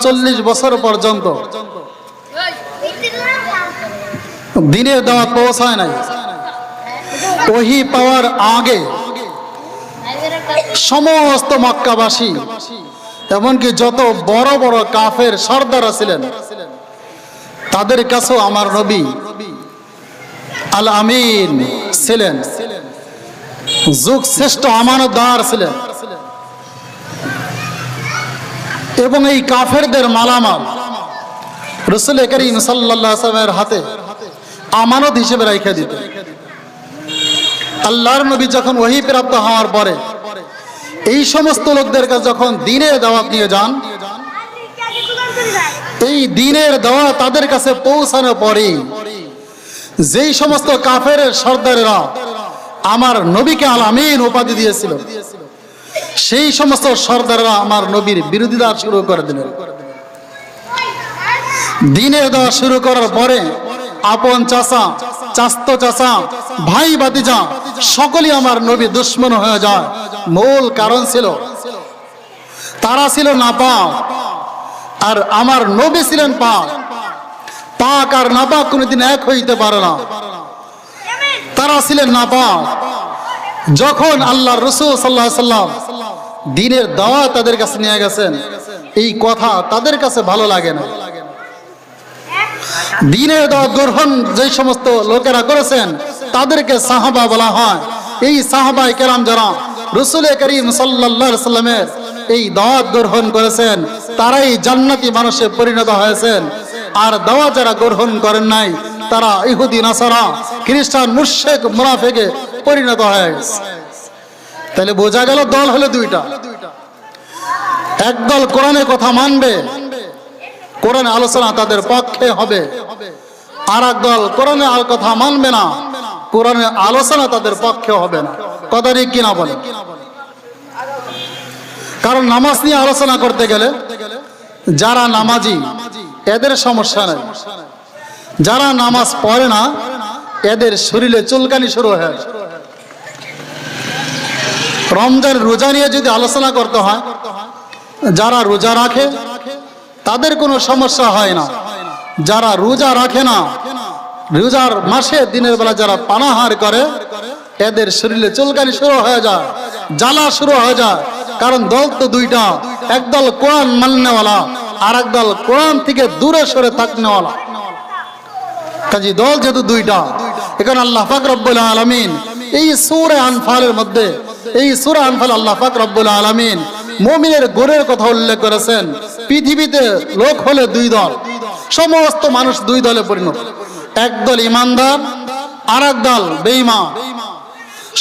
40 বছর পর্যন্ত দিনের দাওয়াত পৌঁছায় নাই। ওহী পাওয়ার আগে সমস্ত মক্কাবাসী, এমনকি যত বড় বড় কাফের সর্দাররা ছিলেন, তাদের কাছেও আমার নবী আল আমিন ছিলেন, যুগ শ্রেষ্ঠ আমানতদার ছিলেন। এবং এই কাফেরদের মালামাল রাসূল করিম সাল্লাল্লাহু আলাইহি ওয়াসাল্লামের হাতে আমানত হিসেবে রেখে দিতেন। আল্লাহর নবী যখন ওহী প্রাপ্ত হওয়ার পরে এই সমস্ত লোকদের কাছে যখন দ্বীনের দাওয়াত নিয়ে যান, এই দ্বীনের দাওয়াত তাদের কাছে পৌঁছানোর পরে যেই সমস্ত কাফের সর্দারেরা আমার নবীকে আল আমিন উপাধি দিয়েছিল, সেই সমস্ত সর্দাররা আমার নবীর বিরোধিতা শুরু করে দিলেন। দ্বীনের দাওয়াত শুরু করার পরে আপন চাচা, চাস্তো চাচা, ভাই ভাতিজা সকলেই আমার নবী দুশ্মন হয়ে যায়। মূল কারণ ছিল তারা ছিল নাপাক আর আমার নবী ছিলেন পাক। পাক আর নাপাক কোনোদিন এক হইতে পারে না। তারা ছিলেন নাপাক। যখন আল্লাহর রাসূল সাল্লাল্লাহু আলাইহি ওয়াসাল্লাম দ্বীনের দাওয়াত তাদের কাছে নিয়ে গেছেন, এই কথা তাদের কাছে ভালো লাগে না। দ্বীনের দাওয়াত গ্রহণ যে সমস্ত লোকেরা করেছেন তাদেরকে সাহাবা বলা হয়। এই সাহাবায়ে কেরাম যারা রাসূল করিম সাল্লাল্লাহু আলাইহি ওয়াসাল্লামের এই দাওয়াত গ্রহণ করেছেন, তারাই জান্নাতি মানুষে পরিণত হয়েছেন। আর দাওয়াত যারা গ্রহণ করেন নাই, তারা ইহুদি, নাসারা, খ্রিস্টান, মুশরিক, মুনাফিকে পরিণত হয়ে গেছে। তাহলে বোঝা গেল দল হলো দুইটা। একদল কোরআনের কথা মানবে, কোরআনের আলোচনা তাদের পক্ষে হবে। আর একদল কোরআনের কথা মানবে না, কোরআনের আলোচনা তাদের পক্ষে হবে না। কথা ঠিক কিনা বলে? কারণ নামাজ নিয়ে আলোচনা করতে গেলে যারা নামাজি এদের সমস্যা নেই, যারা নামাজ পড়ে না এদের শরীরে চুলকানি শুরু হয়। রমজান রোজা নিয়ে যদি আলোচনা করতে হয়, যারা রোজা রাখে তাদের কোনো সমস্যা হয় না। যারা রোজা রাখে না, রোজার মাসে দিনের বেলা যারা পানাহার করে, এদের শরীরে চুলকানি শুরু হয়ে যায়, জ্বালা শুরু হয়ে যায়। কারণ দল তো দুইটা, একদল কোরআন মাননেওয়ালা আর একদল কোরআন থেকে দূরে সরে থাকনেওয়ালা। কাজী দল যেহেতু দুইটা, এখানে আল্লাহ পাক রব্বুল আলামিন এই সূরা আনফালের মধ্যে, এই সূরা আনফাল আল্লাহ পাক রব্বুল আলামিন মুমিনের গুণের কথা উল্লেখ করেছেন। পৃথিবীতে লোক হলে দুই দল, সমস্ত মানুষ দুই দলে পরিণত। একদল ইমানদার আর একদল বেঈমান।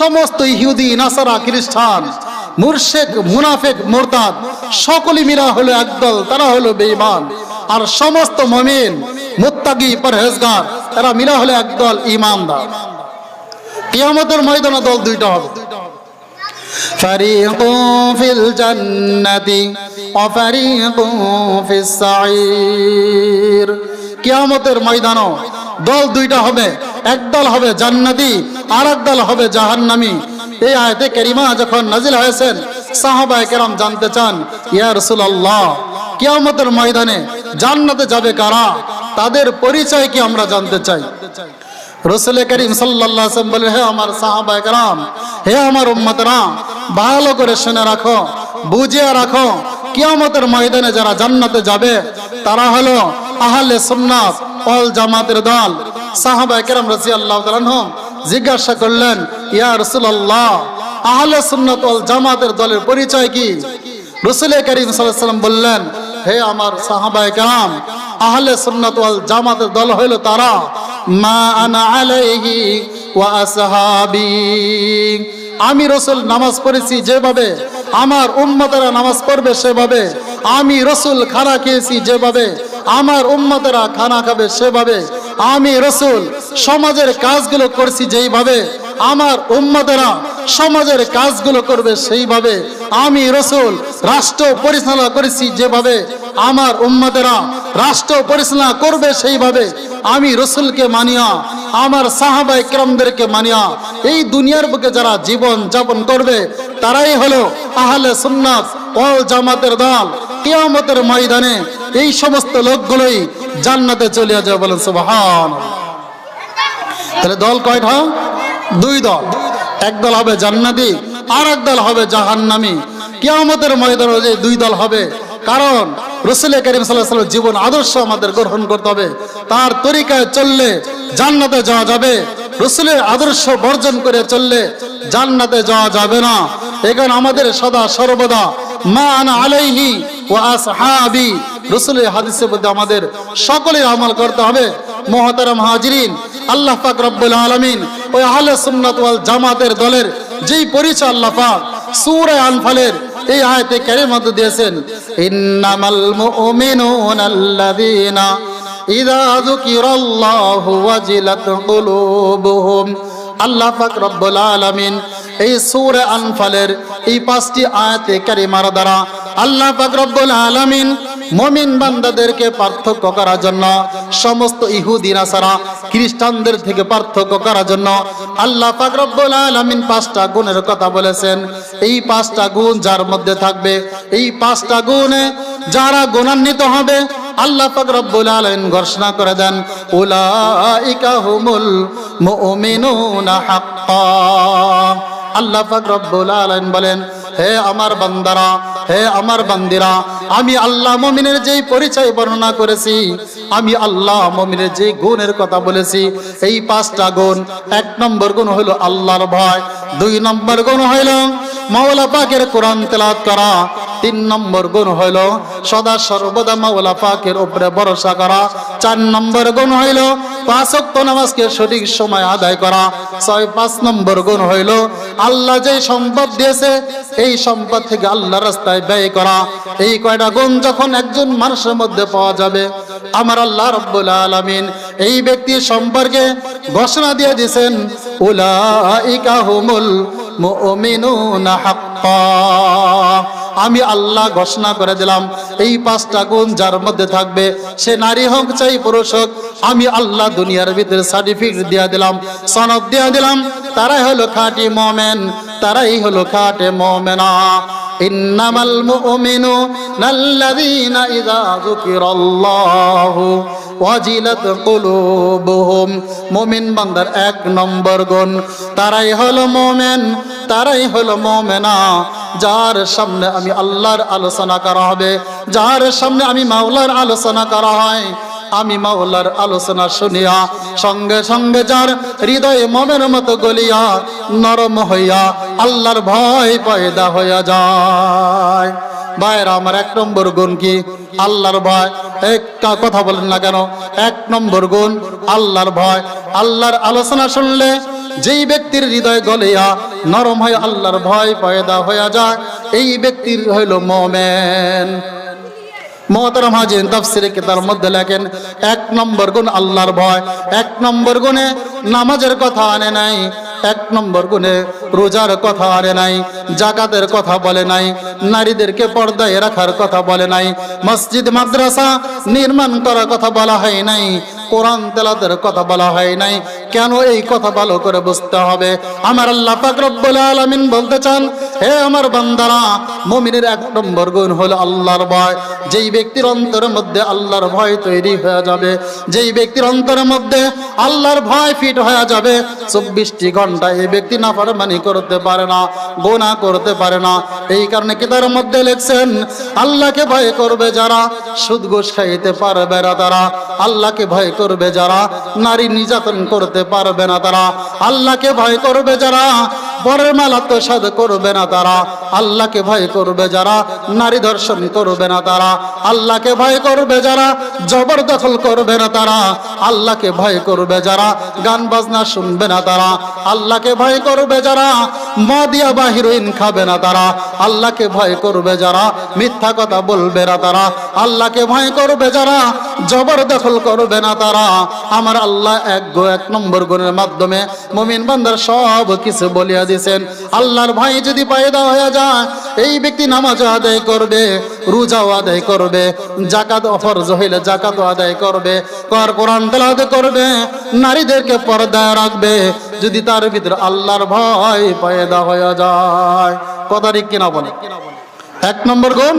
সমস্ত ইহুদি, নাসারা, খ্রিস্টান, মুশরিক, মুনাফিক, মুরতাদ সকলেই মিলা হলো একদল, তারা হলো বেঈমান। আর সমস্ত মুমিন, মুত্তাকি, পরহেজগার এরা মিলা হলো একদল ইমানদার। কিয়ামতের ময়দানে দল দুইটা হবে। ফারিকুন ফিল জান্নাতি ওয়া ফারিকুন ফিস সাঈর। কিয়ামতের ময়দানে দল দুইটা হবে, একদল হবে জান্নাতি আর একদল হবে জাহান্নামী। এই আয়াতে কারিমা যখন নাজিল হয়েছেন, সাহাবায়ে কেরাম জানতে চান, ইয়া রাসূলুল্লাহ কিয়ামতের ময়দানে জান্নাতে যাবে কারা? তাদের পরিচয় কি আমরা জানতে চাই। রাসূল করিম সাল্লাল্লাহু আলাইহি ওয়াসাল্লাম বলেন, হে আমার সাহাবায়ে কেরাম, হে আমার উম্মতরা, ভালো করে শুনে রাখো, বুঝিয়ে রাখো, কিয়ামতের ময়দানে যারা জান্নাতে যাবে তারা হলো আহলে সুন্নাত ওয়াল জামাতের দল। সাহাবায়ে কেরাম রাদিয়াল্লাহু তাআলা আনহুম জিজ্ঞাসা করলেন, ইয়া রাসূলুল্লাহ আহলে সুন্নাত ওয়াল জামাতের দলের পরিচয় কি? রাসূল করিম সাল্লাল্লাহু আলাইহি ওয়াসাল্লাম বললেন, হে আমার সাহাবায়ে কেরাম, আহলে সুন্নাত ওয়াল জামাতের দল হলো তারা মা আনা আলাইহি ওয়া আসহাবি। আমি রাসূল নামাজ পড়েছি যেভাবে, আমার উম্মতেরা নামাজ পড়বে সেভাবে। আমি রাসূল খানা খেয়েছি যেভাবে, আমার উম্মতেরা খানা খাবে সেভাবে। আমি রাসূল সমাজের কাজগুলো করছি যেইভাবে, আমার উম্মতেরা সমাজের কাজগুলো করবে সেইভাবে। আমি রাসূল রাষ্ট্র পরিচালনা করেছি যেভাবে, আমার উম্মতেরা রাষ্ট্র পরিচালনা করবে সেইভাবে। আমি রাসূলকে মানিয়া, আমার সাহাবায়ে কেরামদেরকে মানিয়া এই দুনিয়ার বুকে যারা জীবন যাপন করবে তারাই হলো আহলে সুন্নাত ওয়াল জামাতের দল। কিয়ামতের ময়দানে এই সমস্ত লোকগুলোই জান্নাতে চলে যাবে, বলেন সুবহানাল্লাহ। তাহলে দল কয়টা? দুই দল। এক দল হবে জান্নাতি, আর এক দল হবে জাহান্নামী। কিয়ামতের ময়দানে যে দুই দল হবে, কারণ রাসূল কারীম সাল্লাল্লাহু আলাইহি ওয়াসাল্লাম জীবন আদর্শ আমাদের গ্রহণ করতে হবে। তার তরিকায় চললে জান্নাতে যাওয়া যাবে, রাসূলের আদর্শ বর্জন করে চললে জান্নাতে যাওয়া যাবে না। এখানে আমাদের সদা সর্বদা মা আনা আলাইহি ওয়া আসহাবি, রাসূলের হাদিসের মধ্যে আমাদের সকলের আমল করতে হবে। মুহতারাম হাজিরিন, আল্লাহ পাক রব্বুল আলামিন ওই আহলে সুন্নাত ওয়াল জামাতের দলের যেই পরিচয় আল্লাহ পাক সূরা আনফালের এই আয়াতে কারিমার মধ্যে দিয়েছেন, ইন্নামাল মুমিনুনা আল্লাযীনা ইযা যুকিরাল্লাহু ওয়াজিলাত কুলুবুহুম। আল্লাহ পাক রব্বুল আলামিন এই সূরা আনফালের এই 5টি আয়াতে কারিমার দ্বারা আল্লাহ পাক রব্বুল আলামিন মুমিন বান্দাদেরকে পার্থক্য করার জন্য, সমস্ত ইহুদি নাসারা খ্রিস্টানদের থেকে পার্থক্য করার জন্য আল্লাহ পাক রব্বুল আলামিন 5টা গুণের কথা বলেছেন। এই 5টা গুণ যার মধ্যে থাকবে, এই 5টা গুণে যারা গুণান্বিত হবে, আল্লাহ পাক রব্বুল আলামিন ঘোষণা করে দেন, উলাইকা হুমুল মুমিনুনা হাক্কা। আল্লাহ পাক রব্বুল আলামিন বলেন, হে আমার বান্দারা, হে আমার বান্দিরা, আমি আল্লাহ মুমিনের যেই পরিচয় বর্ণনা করেছি, আমি আল্লাহ মুমিনের যেই গুণের কথা বলেছি, এই 5টা গুণ। 1 নম্বর গুণ হলো আল্লাহর ভয়, 2 নম্বর গুণ হলো মাওলা পাকের কোরআন তেলাওয়াত করা, 3 নম্বর গুণ হইল সদা সর্বদা মাওলা পাকের উপরে ভরসা করা, 4 নম্বর গুণ হইল 5 ওয়াক্ত নামাজকে সঠিক সময় আদায় করা, 5 নম্বর গুণ হইল আল্লাহ যে সম্পদ দিয়েছে এই সম্পদ থেকে আল্লাহর রাস্তায় ব্যয় করা। এই কয়টা গুণ যখন একজন মানুষের মধ্যে পাওয়া যাবে, আমার আল্লাহ রাব্বুল আলামিন এই ব্যক্তির সম্পর্কে ঘোষণা দিয়ে দিয়েছেন, উলাইকা হুমুল মুমিনুনা হাক্কা। আমি আল্লাহ ঘোষণা করে দিলাম, এই 5টা গুণ যার মধ্যে থাকবে, সে নারী হোক চাই পুরুষ হোক, আমি আল্লাহ দুনিয়ার ভিতরে সার্টিফিকেট দিয়ে দিলাম, সনদ দিয়ে দিলাম, তারাই হলো খাঁটি মুমিন, তারাই হলো খাঁটি মুমিনা। ইন্নামাল মুমিনুনা আল্লাযীনা ইযা যুকিরাল্লাহু ওয়াজিলাত কুলুবুহুম। মুমিন বান্দার 1 নম্বর গুণ, তারাই হলো মুমিন, তারাই হলো মুমিনা, যার সামনে আমি আল্লাহর আলোচনা করা হবে, যার সামনে আমি মাওলার আলোচনা করা হয়, আমি মাওলার আলোচনা শুনিয়া সঙ্গে সঙ্গে যার হৃদয়ে মোমের মতো গলিয়া নরম হইয়া আল্লাহর ভয় পয়দা হইয়া যায়। ভাইরা আমার 1 নম্বর গুণ কি? আল্লাহর ভয়। একটা কথা বলেন না কেন? 1 নম্বর গুণ আল্লাহর ভয়। আল্লাহর আলোচনা শুনলে যেই ব্যক্তির হৃদয় গলিয়া নরম হয় আল্লাহর ভয় পয়দা হইয়া যায়, এই ব্যক্তির হইল মুমিন। মুহতারাম হাজিরিন, তাফসীরে কিতাবের মধ্যে লেখেন 1 নম্বর গুণ আল্লাহর ভয়। 1 নম্বর গুণে নামাজের কথা আনে নাই, 1 নম্বর গুণে রোজার কথা আনে নাই, যাকাতের কথা বলে নাই, নারীদেরকে পর্দায় রাখার কথা বলে নাই, মসজিদ মাদ্রাসা নির্মাণ করার কথা বলা হয় নাই, কোরআন তেলাওয়াতের কথা বলা হয় নাই। কেন? এই কথা ভালো করে বুঝতে হবে। আমার আল্লাহ পাক রব্বুল আলামিন বলতে চান, হে আমার বান্দারা, মুমিনের 1 নম্বর গুণ হলো আল্লাহর ভয়। যেই ব্যক্তির অন্তরের মধ্যে আল্লাহর ভয় তৈরি হয়ে যাবে, যেই ব্যক্তির অন্তরের মধ্যে আল্লাহর ভয় ফিট হয়ে যাবে, 24টি ঘন্টা এই ব্যক্তি নাফরমানি করতে পারে না, গুনাহ করতে পারে না। এই কারণে কিতাবের মধ্যে লিখছেন, আল্লাহকে ভয় করবে যারা সুদ ঘুষ খাইতে পারবে না তারা, আল্লাহকে ভয় করবে যারা নারী নির্যাতন করতে পারবে না তারা, আল্লাহকে ভয় করবে যারা পরের মাল আত্মসাৎ করবে না তারা, আল্লাহকে ভয় করবে যারা নারী ধর্ষণ করবে না তারা, আল্লাহকে ভয় করবে যারা জবরদখল করবে না তারা, আল্লাহকে ভয় করবে যারা গান বাজনা শুনবে না তারা, আল্লাহকে ভয় করবে যারা মদিয়া বা হিরোইন খাবে না তারা, আল্লাহকে ভয় করবে যারা মিথ্যা কথা বলবে না তারা, আল্লাহকে ভয় করবে যারা জবরদখল করবে না তারা। আমার আল্লাহ 1 নম্বর গুণের মাধ্যমে মুমিন বান্দার সব কিছু বলিয়া দিয়েছেন। আল্লাহর ভয় যদি পয়দা হয়ে যায়, এই ব্যক্তি নামাজ আদায় করবে, রোজাও আদায় করবে, যাকাত ফরজ হইলে যাকাত আদায় করবে, কোরআন তেলাওয়াত করবে, নারীদেরকে পর্দায় রাখবে, যদি তার ভিতরে আল্লাহর ভয় পয়দা হয়ে যায়। কথা ঠিক কিনা বলে? 1 নম্বর গুণ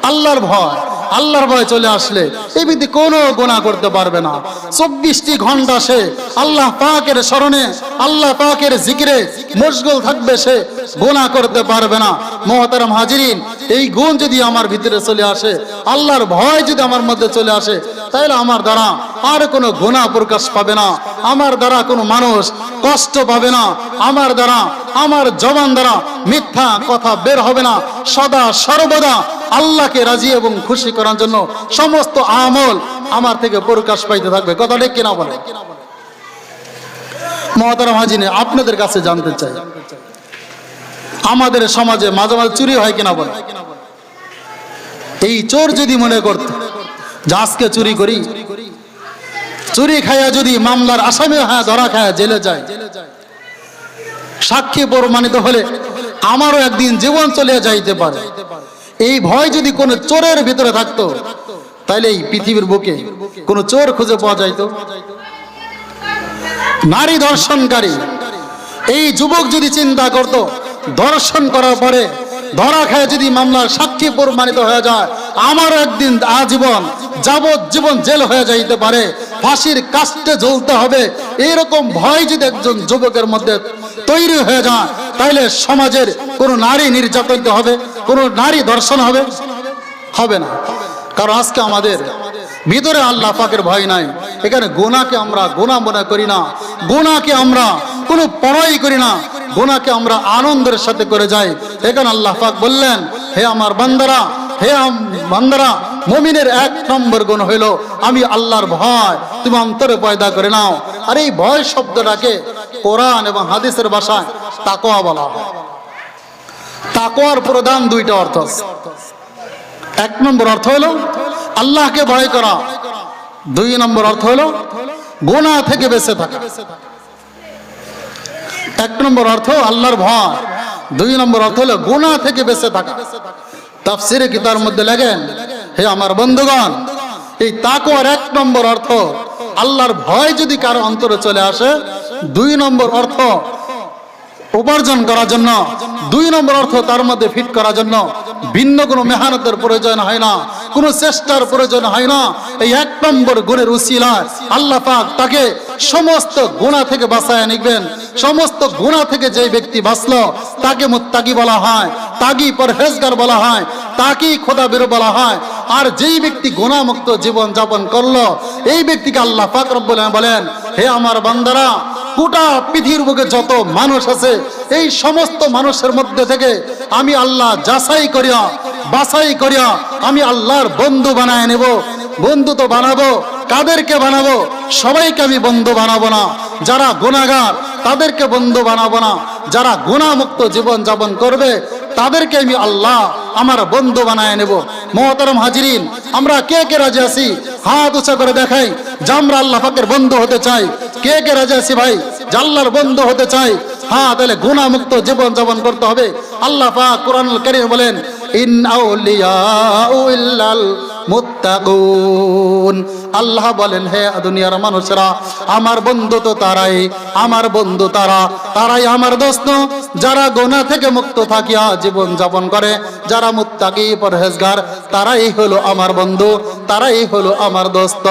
আল্লাহর ভয় চলে আসলে এই ব্যক্তি কোনো গুনাহ করতে পারবে না। 24টি ঘন্টা সে আল্লাহ পাকের স্মরণে, আল্লাহ পাকের জিকিরে মশগুল থাকবে, সে গুনাহ করতে পারবে না। মুহতারাম হাজিরিন, এই গুণ যদি আমার ভিতরে চলে আসে, আল্লাহর ভয় যদি আমার মধ্যে চলে আসে, তাহলে আমার দ্বারা আর কোনো গুনাহ প্রকাশ পাবে না, আমার দ্বারা কোনো মানুষ কষ্ট পাবে না, আমার দ্বারা, আমার জবান দ্বারা মিথ্যা কথা বের হবে না। সদা সর্বদা আল্লাহকে রাজি এবং খুশি করার জন্য সমস্ত আমল আমার থেকে প্রকাশ পাইতে থাকবে। কথা ঠিক কিনা বলে? মুহতারাম হাজিরিন, আপনাদের কাছে জানতে চাই, আমাদের সমাজে মাঝে মাঝে চুরি হয় কিনা বলে? এই চোর যদি মনে করত যে আজকে চুরি করি, চুরি খায়া যদি মামলার আসামি হয়, ধরা খায়া জেলে যায়, সাক্ষী প্রমাণিত হলে আমারও একদিন জীবন চলে যাইতে পারে, এই ভয় যদি কোনো চোরের ভিতরে থাকতো, তাহলে এই পৃথিবীর বুকে কোনো চোর খুঁজে পাওয়া যাইতো? নারী ধর্ষণকারী এই যুবক যদি চিন্তা করত, ধর্ষণ করার পরে ধরা খায় যদি মামলার সাক্ষী প্রমাণিত হয়ে যায়, আমার একদিন আজীবন যাবজ্জীবন জেল হয়ে যাইতে পারে, ফাঁসির কাস্টে ঝুলতে হবে, এরকম ভয় যদি একজন যুবকের মধ্যে তৈরি হয়ে যায়, তাহলে সমাজের কোনো নারী নির্যাতিত হবে, কোনো নারী ধর্ষণ হবে না। কারণ আজকে আমাদের ভিতরে আল্লাহ পাকের ভয় নাই। এখানে গুনাহকে আমরা গুনাহ মনে করি না, গুনাহকে আমরা কোনো পরোয়াই করি না, গুনাহকে আমরা আনন্দের সাথে করে যাই। এখানে আল্লাহ পাক বললেন, হে আমার বান্দারা, হে বান্দারা, মুমিনের 1 নম্বর গুণ হইল আমি আল্লাহর ভয় তুমি অন্তরে পয়দা করে নাও। আর এই ভয় শব্দটাকে কোরআন এবং হাদিসের ভাষায় তাকওয়া বলা হয়। তাকওয়ার প্রধান 2টা অর্থ আছে। 1 নম্বর অর্থ হলো আল্লাহকে ভয় করা, 2 নম্বর অর্থ হলো গুনাহ থেকে বেঁচে থাকা। 1 নম্বর অর্থ আল্লাহর ভয়, 2 নম্বর অর্থ হলো গুনাহ থেকে বেঁচে থাকা। তাফসীরে কিতাবের মধ্যে লেখেন, হে আমার বন্ধুগণ, এই তাকওয়ার 1 নম্বর অর্থ আল্লাহর ভয় যদি কারো অন্তরে চলে আসে, 2 নম্বর অর্থ উপার্জন করার জন্য, 2 নম্বর অর্থ তার মধ্যে ফিট করার জন্য ভিন্ন কোনো মেহনতের প্রয়োজন হয় না, কোনো চেষ্টার প্রয়োজন হয় না। এই 1 নম্বর গুণের উসিলায় আল্লাহ পাক তাকে সমস্ত গুনাহ থেকে বাঁচায় নিবেন। সমস্ত গুনাহ থেকে যে ব্যক্তি বাঁচলো তাকে মুত্তাকি বলা হয়, তাগী পরহেজগার বলা হয়, তাকেই খোদাবের বলা হয়। আর যেই ব্যক্তি গুনাহমুক্ত জীবন যাপন করলো, এই ব্যক্তিকে আল্লাহ পাক রব্বুল আলামিন বলেন, হে আমার বান্দারা, গোটা পৃথিবীর বুকে যত মানুষ আছে, এই সমস্ত মানুষের মধ্যে থেকে আমি আল্লাহ যাচাই করিয়া বাছাই করিয়া আমি আল্লাহর বন্ধু বানায় নেব। বন্ধু তো বানাবো, কাদেরকে বানাবো? সবাইকে আমি বন্ধু বানাবো না। যারা গুনাহগার তাদেরকে বন্ধু বানাবো না, যারা গুনাহমুক্ত জীবন যাপন করবে তাদেরকে আমি আল্লাহ আমার বন্ধু বানায় নেব। মুহতারাম হাজিরিন, আমরা কে কে রাজি আছি? হাত উঁচা করে দেখাই যে আমরা আল্লাহ পাকের বন্ধু হতে চাই। কে কে রাজি আছি ভাই যে আল্লাহর বন্ধু হতে চাই? হ্যাঁ, তাহলে গুনাহমুক্ত জীবন যাপন করতে হবে। আল্লাহ পাক কোরআনুল কারীমে বলেন, ইন আউলিয়াউ ইল্লাল মুত্তাকুন। আল্লাহ বলেন, হে দুনিয়ার মানুষেরা, আমার বন্ধু তো তারাই, আমার বন্ধু তারাই আমার দোস্ত যারা গুনাহ থেকে মুক্ত থাকিয়া জীবন যাপন করে, যারা মুত্তাকি পরহেজগার, তারাই হলো আমার বন্ধু, তারাই হলো আমার দোস্ত।